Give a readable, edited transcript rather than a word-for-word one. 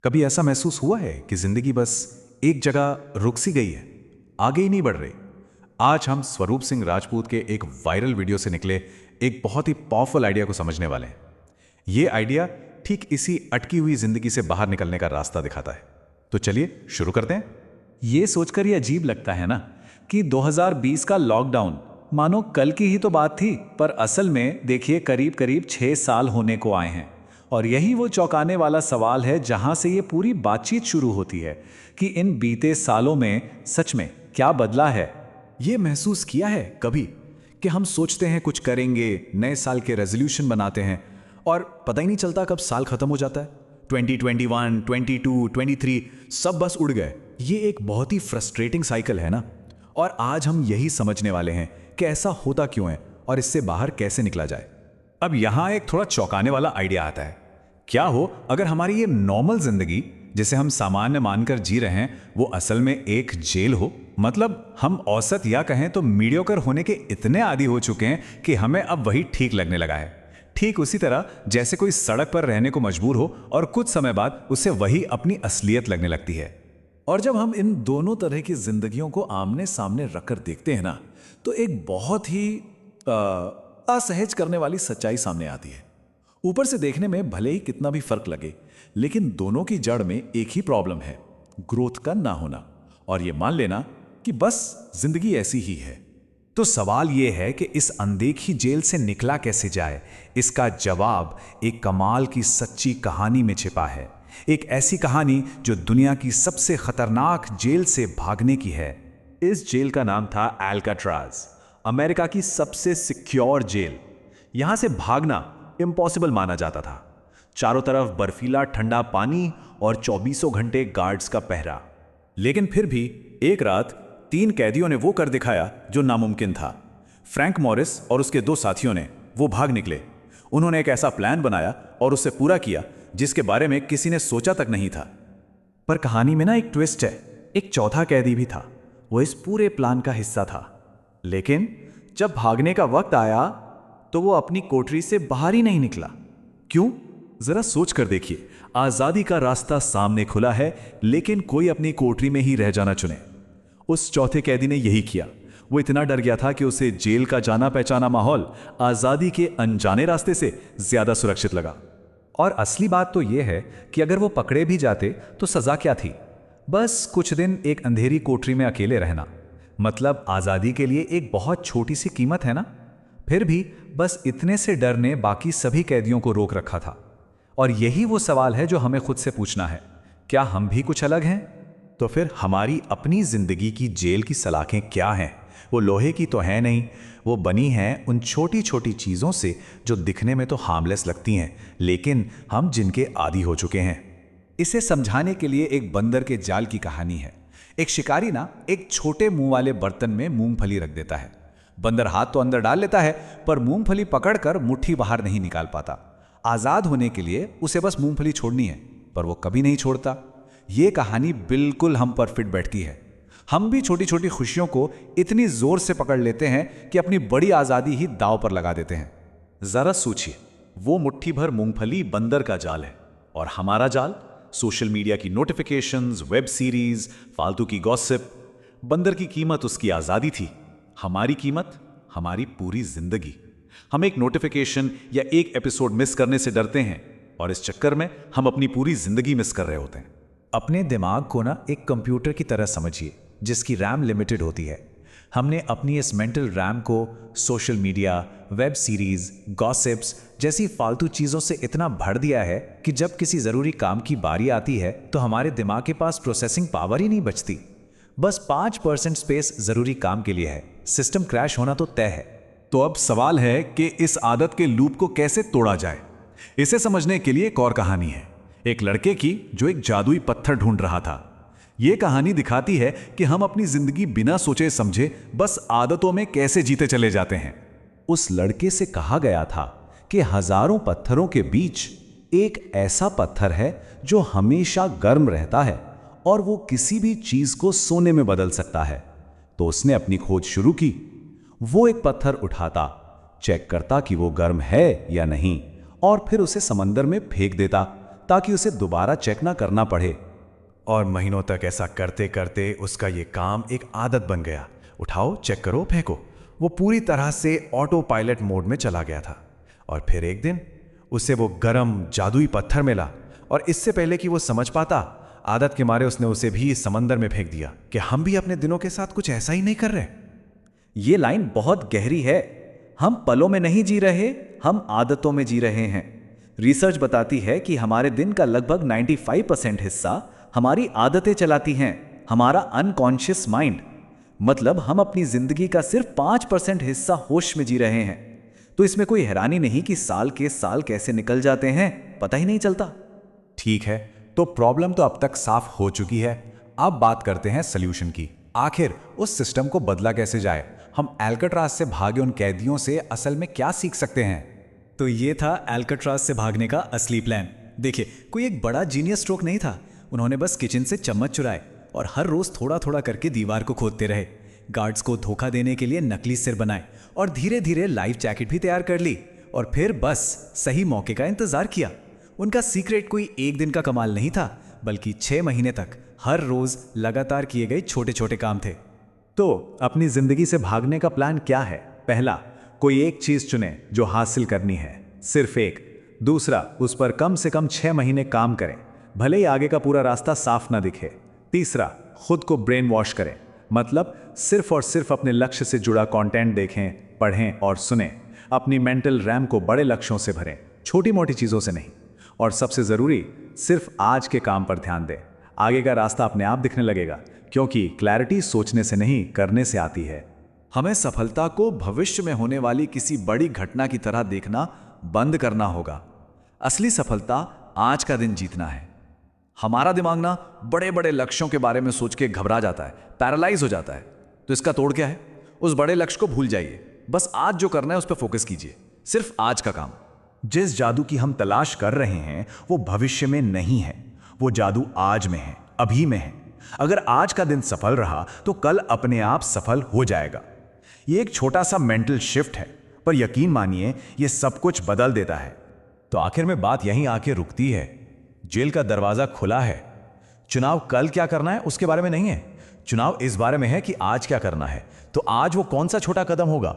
कभी ऐसा महसूस हुआ है कि जिंदगी बस एक जगह रुक सी गई है, आगे ही नहीं बढ़ रही? आज हम स्वरूप सिंह राजपूत के एक वायरल वीडियो से निकले एक बहुत ही पावरफुल आइडिया को समझने वाले हैं। ये आइडिया ठीक इसी अटकी हुई जिंदगी से बाहर निकलने का रास्ता दिखाता है। तो चलिए शुरू करते हैं। ये सोचकर ये अजीब लगता है ना कि 2020 का लॉकडाउन मानो कल की ही तो बात थी, पर असल में देखिए करीब करीब 6 साल होने को आए हैं। और यही वो चौंकाने वाला सवाल है जहां से ये पूरी बातचीत शुरू होती है कि इन बीते सालों में सच में क्या बदला है। ये महसूस किया है कभी कि हम सोचते हैं कुछ करेंगे, नए साल के रेजोल्यूशन बनाते हैं और पता ही नहीं चलता कब साल खत्म हो जाता है। 2021, 22, 23 सब बस उड़ गए। ये एक बहुत ही फ्रस्ट्रेटिंग साइकिल है ना। और आज हम यही समझने वाले हैं कि ऐसा होता क्यों है और इससे बाहर कैसे निकला जाए। अब यहां एक थोड़ा चौंकाने वाला आइडिया आता है। क्या हो अगर हमारी ये नॉर्मल जिंदगी जिसे हम सामान्य मानकर जी रहे हैं वो असल में एक जेल हो? मतलब हम औसत या कहें तो मीडियोकर होने के इतने आदी हो चुके हैं कि हमें अब वही ठीक लगने लगा है। ठीक उसी तरह जैसे कोई सड़क पर रहने को मजबूर हो और कुछ समय बाद उसे वही अपनी असलियत लगने लगती है। और जब हम इन दोनों तरह की जिंदगियों को आमने सामने रखकर देखते हैं ना, तो एक बहुत ही असहज करने वाली सच्चाई सामने आती है। ऊपर से देखने में भले ही कितना भी फर्क लगे, लेकिन दोनों की जड़ में एक ही प्रॉब्लम है, ग्रोथ का ना होना और ये मान लेना कि बस जिंदगी ऐसी ही है। तो सवाल ये है कि इस अनदेखी जेल से निकला कैसे जाए। इसका जवाब एक कमाल की सच्ची कहानी में छिपा है। एक ऐसी कहानी जो दुनिया की सबसे खतरनाक जेल से भागने की है। इस जेल का नाम था अल्काट्राज, अमेरिका की सबसे सिक्योर जेल। यहां से भागना इम्पॉसिबल माना जाता था। चारों तरफ बर्फीला ठंडा पानी और 24 घंटे गार्ड्स का पहरा। लेकिन फिर भी एक रात 3 कैदियों ने वो कर दिखाया जो नामुमकिन था। फ्रैंक मॉरिस और उसके 2 साथियों ने वो भाग निकले। उन्होंने एक ऐसा प्लान बनाया और उसे पूरा किया जिसके बारे में किसी ने सोचा तक नहीं था। पर कहानी में ना एक ट्विस्ट है। एक चौथा कैदी भी था, वो इस पूरे प्लान का हिस्सा था। लेकिन जब भागने का वक्त आया तो वो अपनी कोठरी से बाहर ही नहीं निकला। क्यों? जरा सोच कर देखिए। आजादी का रास्ता सामने खुला है, लेकिन कोई अपनी कोठरी में ही रह जाना चुने। उस चौथे कैदी ने यही किया। वो इतना डर गया था कि उसे जेल का जाना पहचाना माहौल आजादी के अनजाने रास्ते से ज्यादा सुरक्षित लगा। और असली बात तो यह है कि अगर वो पकड़े भी जाते तो सजा क्या थी? बस कुछ दिन एक अंधेरी कोठरी में अकेले रहना। मतलब आजादी के लिए एक बहुत छोटी सी कीमत है ना। फिर भी बस इतने से डर ने बाकी सभी कैदियों को रोक रखा था। और यही वो सवाल है जो हमें खुद से पूछना है, क्या हम भी कुछ अलग हैं? तो फिर हमारी अपनी जिंदगी की जेल की सलाखें क्या हैं? वो लोहे की तो है नहीं, वो बनी हैं उन छोटी छोटी चीज़ों से जो दिखने में तो हार्मलेस लगती हैं, लेकिन हम जिनके आदी हो चुके हैं। इसे समझाने के लिए एक बंदर के जाल की कहानी है। एक शिकारी ना एक छोटे मुंह वाले बर्तन में मूंगफली रख देता है। बंदर हाथ तो अंदर डाल लेता है, पर मूंगफली पकड़कर मुट्ठी बाहर नहीं निकाल पाता। आजाद होने के लिए उसे बस मूंगफली छोड़नी है, पर वो कभी नहीं छोड़ता। ये कहानी बिल्कुल हम पर फिट बैठती है। हम भी छोटी छोटी खुशियों को इतनी जोर से पकड़ लेते हैं कि अपनी बड़ी आजादी ही दांव पर लगा देते हैं। जरा सोचिए, वो मुट्ठी भर मूंगफली बंदर का जाल है और हमारा जाल सोशल मीडिया की नोटिफिकेशंस, वेब सीरीज, फालतू की गॉसिप। बंदर की कीमत उसकी आजादी थी, हमारी कीमत हमारी पूरी जिंदगी। हम एक नोटिफिकेशन या एक एपिसोड मिस करने से डरते हैं और इस चक्कर में हम अपनी पूरी जिंदगी मिस कर रहे होते हैं। अपने दिमाग को ना एक कंप्यूटर की तरह समझिए जिसकी रैम लिमिटेड होती है। हमने अपनी इस मेंटल रैम को social media, web series, gossips जैसी फालतू चीज़ों से इतना भर दिया है कि जब किसी ज़रूरी काम की बारी आती है तो हमारे दिमाग के पास प्रोसेसिंग पावर ही नहीं बचती। बस 5% स्पेस ज़रूरी काम के लिए है। सिस्टम क्रैश होना तो तय है। तो अब सवाल है कि इस आदत के लूप को कैसे तोड़ा जाए। इसे समझने के लिए एक और कहानी है, एक लड़के की जो एक जादुई पत्थर ढूंढ रहा था। यह कहानी दिखाती है कि हम अपनी जिंदगी बिना सोचे समझे बस आदतों में कैसे जीते चले जाते हैं। उस लड़के से कहा गया था कि हजारों पत्थरों के बीच एक ऐसा पत्थर है जो हमेशा गर्म रहता है और वो किसी भी चीज को सोने में बदल सकता है। तो उसने अपनी खोज शुरू की। वो एक पत्थर उठाता, चेक करता कि वो गर्म है या नहीं, और फिर उसे समंदर में फेंक देता ताकि उसे दोबारा चेक ना करना पड़े। और महीनों तक ऐसा करते करते उसका ये काम एक आदत बन गया। उठाओ, चेक करो, फेंको। वो पूरी तरह से ऑटो पायलट मोड में चला गया था। और फिर एक दिन उसे वो गरम जादुई पत्थर मिला, और इससे पहले कि वो समझ पाता, आदत के मारे उसने उसे भी समंदर में फेंक दिया कि हम भी अपने दिनों के साथ कुछ ऐसा ही नहीं कर रहे। ये लाइन बहुत गहरी है। हम पलों में नहीं जी रहे, हम आदतों में जी रहे हैं। रिसर्च बताती है कि हमारे दिन का लगभग 95% हिस्सा हमारी आदतें चलाती हैं, हमारा अनकॉन्शियस माइंड। मतलब हम अपनी जिंदगी का सिर्फ 5% हिस्सा होश में जी रहे हैं। तो इसमें कोई हैरानी नहीं कि साल के साल कैसे निकल जाते हैं, पता ही नहीं चलता। ठीक है, तो प्रॉब्लम तो अब तक साफ हो चुकी है। अब बात करते हैं सल्यूशन की। आखिर उस सिस्टम को बदला कैसे जाए? हम एल्काट्राज से भागे उन कैदियों से असल में क्या सीख सकते हैं? तो ये था एल्काट्राज से भागने का असली प्लान। देखिए, कोई एक बड़ा जीनियस स्ट्रोक नहीं था। उन्होंने बस किचन से चम्मच चुराए और हर रोज थोड़ा थोड़ा करके दीवार को खोदते रहे। गार्ड्स को धोखा देने के लिए नकली सिर बनाए और धीरे धीरे लाइफ जैकेट भी तैयार कर ली। और फिर बस सही मौके का इंतजार किया। उनका सीक्रेट कोई एक दिन का कमाल नहीं था, बल्कि 6 महीने तक हर रोज लगातार किए गए छोटे छोटे काम थे। तो अपनी जिंदगी से भागने का प्लान क्या है? पहला, कोई एक चीज चुने जो हासिल करनी है, सिर्फ एक। दूसरा, उस पर कम से कम 6 महीने काम करें, भले ही आगे का पूरा रास्ता साफ ना दिखे। तीसरा, खुद को ब्रेन वॉश करें, मतलब सिर्फ और सिर्फ अपने लक्ष्य से जुड़ा कंटेंट देखें, पढ़ें और सुनें। अपनी मेंटल रैम को बड़े लक्ष्यों से भरें, छोटी मोटी चीज़ों से नहीं। और सबसे ज़रूरी, सिर्फ आज के काम पर ध्यान दें। आगे का रास्ता अपने आप दिखने लगेगा, क्योंकि क्लैरिटी सोचने से नहीं, करने से आती है। हमें सफलता को भविष्य में होने वाली किसी बड़ी घटना की तरह देखना बंद करना होगा। असली सफलता आज का दिन जीतना है। हमारा दिमाग ना बड़े बड़े लक्ष्यों के बारे में सोच के घबरा जाता है, पैरालाइज हो जाता है। तो इसका तोड़ क्या है? उस बड़े लक्ष्य को भूल जाइए, बस आज जो करना है उस पर फोकस कीजिए, सिर्फ आज का काम। जिस जादू की हम तलाश कर रहे हैं वो भविष्य में नहीं है, वो जादू आज में है, अभी में है। अगर आज का दिन सफल रहा तो कल अपने आप सफल हो जाएगा। ये एक छोटा सा मेंटल शिफ्ट है, पर यकीन मानिए ये सब कुछ बदल देता है। तो आखिर में बात यहीं आके रुकती है। जेल का दरवाजा खुला है। चुनाव कल क्या करना है उसके बारे में नहीं है, चुनाव इस बारे में है कि आज क्या करना है। तो आज वो कौन सा छोटा कदम होगा